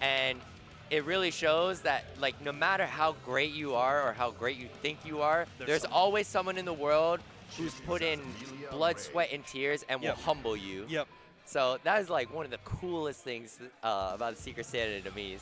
And it really shows that, like, no matter how great you are or how great you think you are, there's always someone in the world who's put in blood, sweat, and tears and will humble you. Yep. So that is like one of the coolest things about the Secret Santa to me.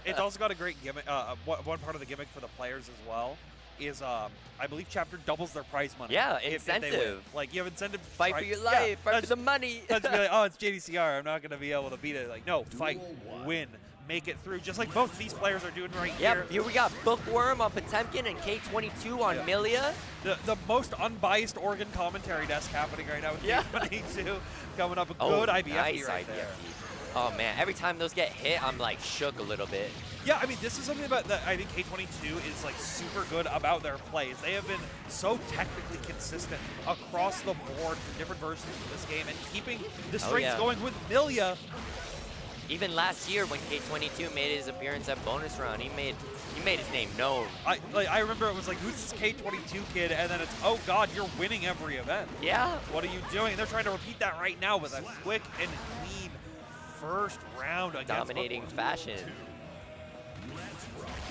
It's also got a great gimmick. One part of the gimmick for the players as well is, I believe Chapter doubles their prize money. Yeah, if they incentive. win. Like, you have incentive. Fight for your life, fight for the money. Let's be like, oh, it's JDCR. I'm not going to be able to beat it. Like, no, fight, win, make it through. Just like both these players are doing right here. Yep, here we got Bookworm on Potemkin and K20T00 on Millia. The most unbiased Oregon commentary desk happening right now with K20T00 coming up. A good IBF nice right IBF there. Oh man, every time those get hit, I'm like shook a little bit. Yeah, I mean, this is something about that I think K20T00 is like super good about their plays. They have been so technically consistent across the board for different versions of this game and keeping the strengths going with Millia. Even last year when K20T00 made his appearance at bonus round, he made his name known. I remember it was like, who's this K20T00 kid? And then it's, oh God, you're winning every event. Yeah. What are you doing? They're trying to repeat that right now with a quick and clean first round against dominating fashion.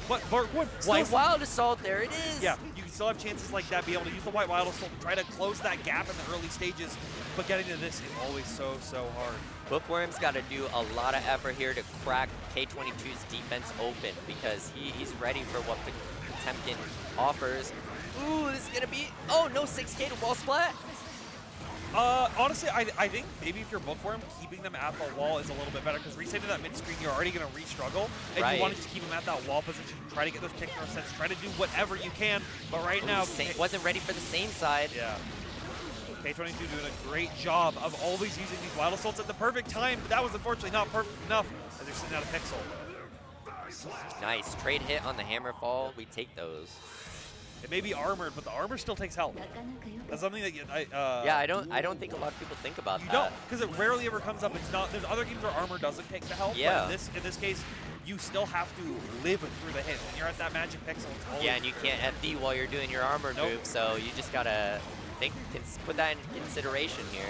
White Wild Assault, there it is. Yeah, you can still have chances like that, be able to use the White Wild Assault to try to close that gap in the early stages, but getting to this is always so hard. Bookworm's got to do a lot of effort here to crack K20T00's defense open because he's ready for what the Potemkin offers. Ooh, this is going to be, oh, no 6K to wall splat. Honestly, I think maybe if you're Bookworm, keeping them at the wall is a little bit better because resetting that mid-screen, you're already going to re-struggle, and you want to just keep them at that wall position, try to get those kick throw sets, try to do whatever you can, but right now... wasn't ready for the same side. Yeah. K20T00 doing a great job of always using these Wild Assaults at the perfect time, but that was unfortunately not perfect enough as they're sitting out a pixel. Nice. Trade hit on the hammer fall. We take those. It may be armored, but the armor still takes health. That's something that yeah, I don't think a lot of people think about that. You don't, because it rarely ever comes up. It's not. There's other games where armor doesn't take the health. Yeah. But in this case, you still have to live through the hit. When you're at that magic pixel, it's always and you can't FD while you're doing your armor move, so you just gotta put that in consideration here.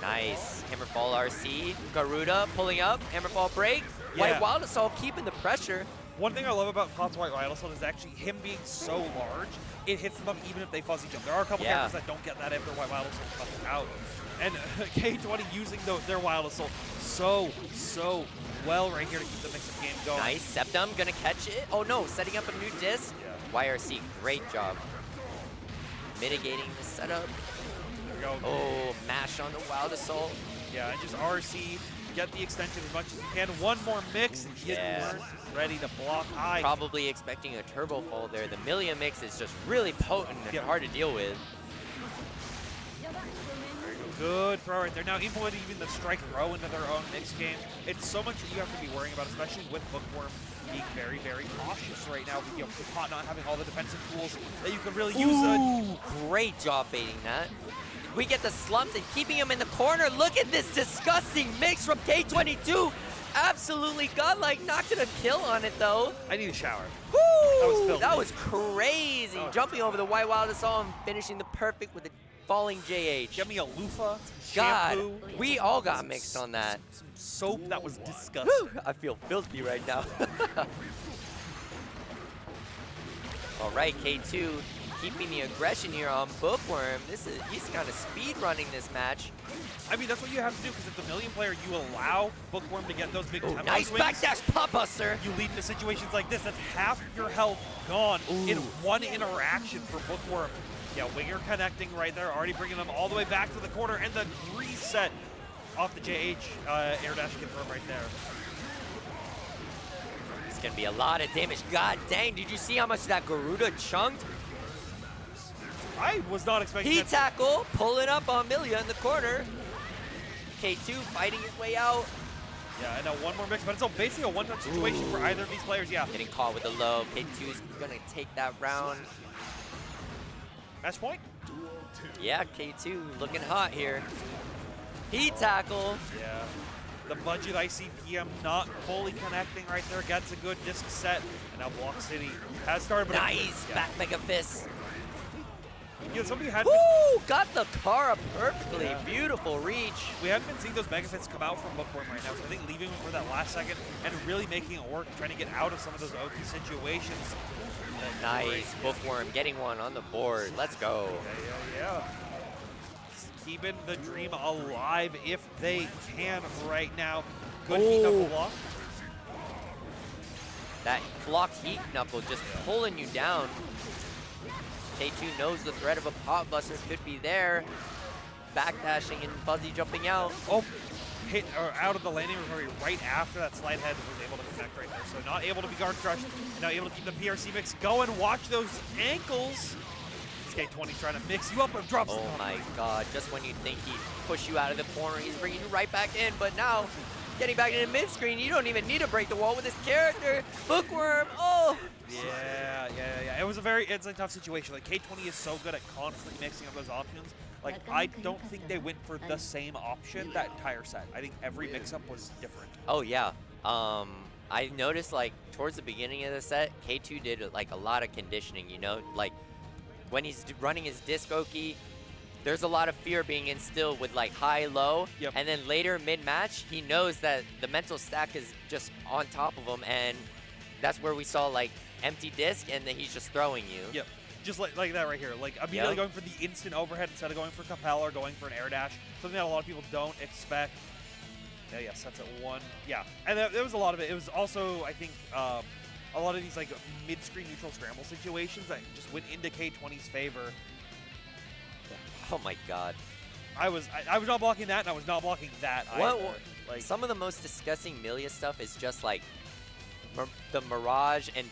Nice. Hammerfall RC. Garuda pulling up. Hammerfall break. White Wild Assault keeping the pressure. One thing I love about Cloud's White Wild Assault is actually him being so large, it hits them up even if they fuzzy jump. There are a couple characters that don't get that if their White Wild Assault comes out. And K20 using their Wild Assault so well right here to keep the mix-up game going. Nice. Septum gonna catch it. Oh no, setting up a new disc. YRC, great job. Mitigating the setup. There we go. Oh, mash on the Wild Assault. Yeah, and just RC, get the extension as much as you can. One more mix, and you weren't ready to block high. Probably expecting a turbo fall there. The Millia mix is just really potent and hard to deal with. Good throw right there. Now implementing even the strike throw into their own mix game. It's so much that you have to be worrying about, especially with Bookworm being very cautious right now with with Pot not having all the defensive tools that you can really use. Ooh, great job baiting that. We get the slumps and keeping him in the corner. Look at this disgusting mix from K20T00. Absolutely godlike. Not gonna kill on it though. I need a shower. Woo! That was crazy. Jumping over the White Wild Assault and finishing the perfect with a falling JH. Get me a loofah, shampoo. God, we all got mixed on that. Some soap that was disgusting. Woo, I feel filthy right now. All right, K2 keeping the aggression here on Bookworm. He's kind of speed running this match. I mean, that's what you have to do, because if the Million player, you allow Bookworm to get those big tempo nice swings, backdash pop buster. You lead into situations like this. That's half your health gone in one interaction for Bookworm. Yeah, Winger connecting right there, already bringing them all the way back to the corner, and the reset off the JH air dash confirm right there. It's gonna be a lot of damage. God dang, did you see how much that Garuda chunked? I was not expecting that. Tackle, pulling up on Millia in the corner. K2 fighting his way out. Yeah, and now one more mix, but it's basically a one-touch situation for either of these players, Getting caught with the low. K2 is gonna take that round. Match point? Yeah, K2 looking hot here. Tackle. Yeah. The budget ICPM not fully connecting right there. Gets a good disc set. And now Block City has started. But nice. Back Mega Fist. You know, somebody had. Woo! Got the Kara perfectly. Yeah. Beautiful reach. We haven't been seeing those mega fits come out from Bookworm right now, so I think leaving him for that last second and really making it work, trying to get out of some of those OP situations. Nice. Bookworm getting one on the board. Let's go. Yeah. Keeping the dream alive if they can right now. Good heat knuckle block. That blocked heat knuckle just pulling you down. K2 knows the threat of a pot buster could be there. Backdashing and Fuzzy jumping out. Oh, hit or out of the landing recovery right after that slide head was able to connect right there. So not able to be guard crushed, and now able to keep the PRC mix going. Watch those ankles. K20 trying to mix you up and drops. Oh my god, just when you think he'd push you out of the corner, he's bringing you right back in, but now getting back into mid-screen, you don't even need to break the wall with this character. Bookworm, oh! Yeah. It's a tough situation. Like, K20 is so good at constantly mixing up those options. Like, I don't think they went for the same option that entire set. I think every mix-up was different. Oh yeah. I noticed like towards the beginning of the set, K2 did like a lot of conditioning, you know? Like when he's running his disco key, there's a lot of fear being instilled with like high, low, and then later mid-match, he knows that the mental stack is just on top of him, and that's where we saw like empty disc, and then he's just throwing you. Yep. Just like that right here. Like immediately going for the instant overhead instead of going for Capella or going for an air dash. Something that a lot of people don't expect. Yeah, yes, that's at one. Yeah, and there was a lot of it. It was also, I think, a lot of these like mid-screen neutral scramble situations that just went into K20's favor. Oh my god. I was not blocking that, and I was not blocking that either. Like, some of the most disgusting Millia stuff is just like the Mirage and